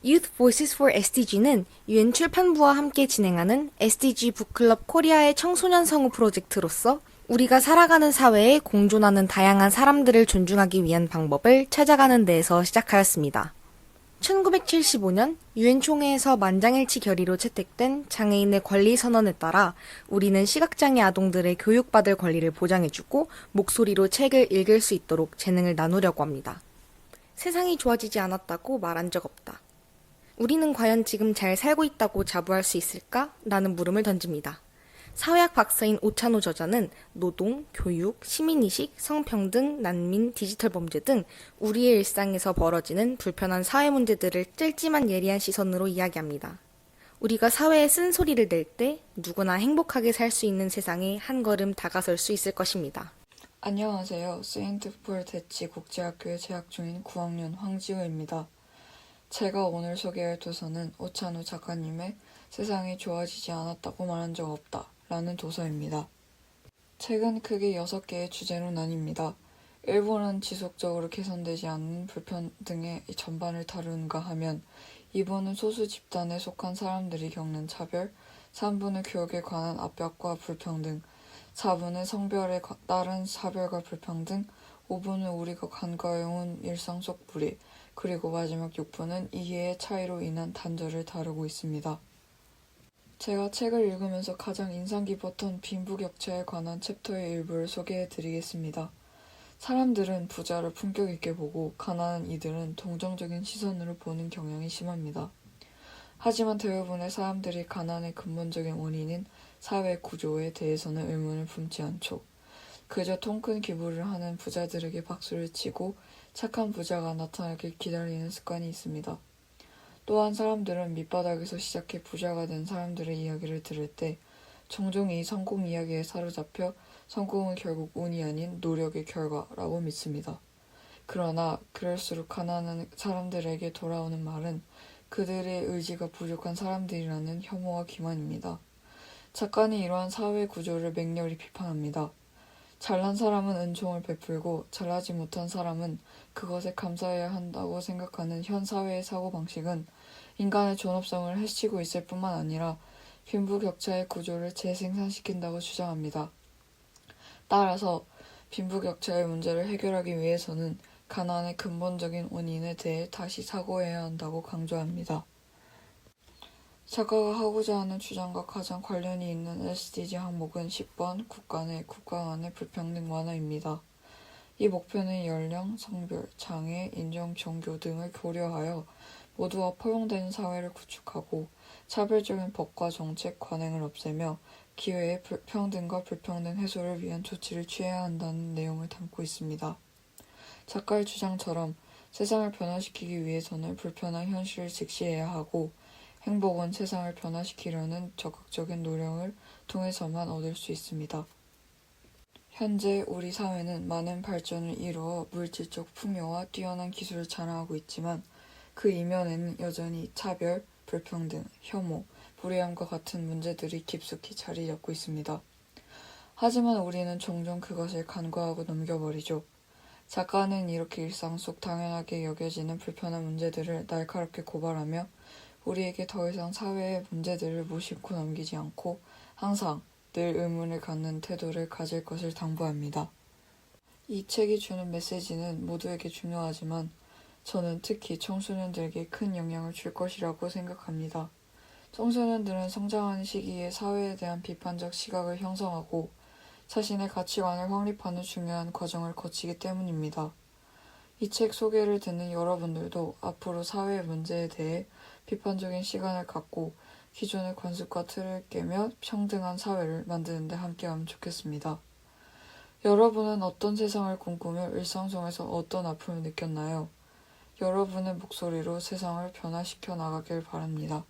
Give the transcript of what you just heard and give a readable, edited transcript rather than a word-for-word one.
Youth Voices for SDG는 유엔 출판부와 함께 진행하는 SDG 북클럽 코리아의 청소년 성우 프로젝트로서 우리가 살아가는 사회에 공존하는 다양한 사람들을 존중하기 위한 방법을 찾아가는 데에서 시작하였습니다. 1975년 유엔 총회에서 만장일치 결의로 채택된 장애인의 권리 선언에 따라 우리는 시각장애 아동들의 교육받을 권리를 보장해주고 목소리로 책을 읽을 수 있도록 재능을 나누려고 합니다. 세상이 좋아지지 않았다고 말한 적 없다. 우리는 과연 지금 잘 살고 있다고 자부할 수 있을까? 라는 물음을 던집니다. 사회학 박사인 오찬호 저자는 노동, 교육, 시민의식, 성평등, 난민, 디지털 범죄 등 우리의 일상에서 벌어지는 불편한 사회 문제들을 찔찜한 예리한 시선으로 이야기합니다. 우리가 사회에 쓴소리를 낼 때 누구나 행복하게 살 수 있는 세상에 한 걸음 다가설 수 있을 것입니다. 안녕하세요. 세인트폴 대치 국제학교에 재학 중인 9학년 황지우입니다. 제가 오늘 소개할 도서는 오찬호 작가님의 세상이 좋아지지 않았다고 말한 적 없다 라는 도서입니다. 책은 크게 6개의 주제로 나뉩니다. 일부는 지속적으로 개선되지 않는 불평등의 전반을 다루는가 하면 2부는 소수 집단에 속한 사람들이 겪는 차별, 3부는 교육에 관한 압박과 불평등, 4부는 성별에 따른 차별과 불평등, 5부는 우리가 간과해온 일상 속 불이, 그리고 마지막 6부는 이해의 차이로 인한 단절을 다루고 있습니다. 제가 책을 읽으면서 가장 인상 깊었던 빈부격차에 관한 챕터의 일부를 소개해드리겠습니다. 사람들은 부자를 품격 있게 보고 가난한 이들은 동정적인 시선으로 보는 경향이 심합니다. 하지만 대부분의 사람들이 가난의 근본적인 원인인 사회 구조에 대해서는 의문을 품지 않죠. 그저 통큰 기부를 하는 부자들에게 박수를 치고 착한 부자가 나타나길 기다리는 습관이 있습니다. 또한 사람들은 밑바닥에서 시작해 부자가 된 사람들의 이야기를 들을 때 종종 이 성공 이야기에 사로잡혀 성공은 결국 운이 아닌 노력의 결과라고 믿습니다. 그러나 그럴수록 가난한 사람들에게 돌아오는 말은 그들의 의지가 부족한 사람들이라는 혐오와 기만입니다. 작가는 이러한 사회 구조를 맹렬히 비판합니다. 잘난 사람은 은총을 베풀고 잘하지 못한 사람은 그것에 감사해야 한다고 생각하는 현 사회의 사고방식은 인간의 존엄성을 해치고 있을 뿐만 아니라 빈부격차의 구조를 재생산시킨다고 주장합니다. 따라서 빈부격차의 문제를 해결하기 위해서는 가난의 근본적인 원인에 대해 다시 사고해야 한다고 강조합니다. 작가가 하고자 하는 주장과 가장 관련이 있는 SDG 항목은 10번 국가 간의 불평등 완화입니다. 이 목표는 연령, 성별, 장애, 인종, 종교 등을 고려하여 모두가 포용되는 사회를 구축하고 차별적인 법과 정책, 관행을 없애며 기회의 평등과 불평등 해소를 위한 조치를 취해야 한다는 내용을 담고 있습니다. 작가의 주장처럼 세상을 변화시키기 위해서는 불편한 현실을 직시해야 하고 행복은 세상을 변화시키려는 적극적인 노력을 통해서만 얻을 수 있습니다. 현재 우리 사회는 많은 발전을 이루어 물질적 풍요와 뛰어난 기술을 자랑하고 있지만 그 이면에는 여전히 차별, 불평등, 혐오, 불의함과 같은 문제들이 깊숙이 자리 잡고 있습니다. 하지만 우리는 종종 그것을 간과하고 넘겨버리죠. 작가는 이렇게 일상 속 당연하게 여겨지는 불편한 문제들을 날카롭게 고발하며 우리에게 더 이상 사회의 문제들을 무심코 넘기지 않고 항상 늘 의문을 갖는 태도를 가질 것을 당부합니다. 이 책이 주는 메시지는 모두에게 중요하지만 저는 특히 청소년들에게 큰 영향을 줄 것이라고 생각합니다. 청소년들은 성장하는 시기에 사회에 대한 비판적 시각을 형성하고 자신의 가치관을 확립하는 중요한 과정을 거치기 때문입니다. 이 책 소개를 듣는 여러분들도 앞으로 사회의 문제에 대해 비판적인 시간을 갖고 기존의 관습과 틀을 깨며 평등한 사회를 만드는 데 함께하면 좋겠습니다. 여러분은 어떤 세상을 꿈꾸며 일상 속에서 어떤 아픔을 느꼈나요? 여러분의 목소리로 세상을 변화시켜 나가길 바랍니다.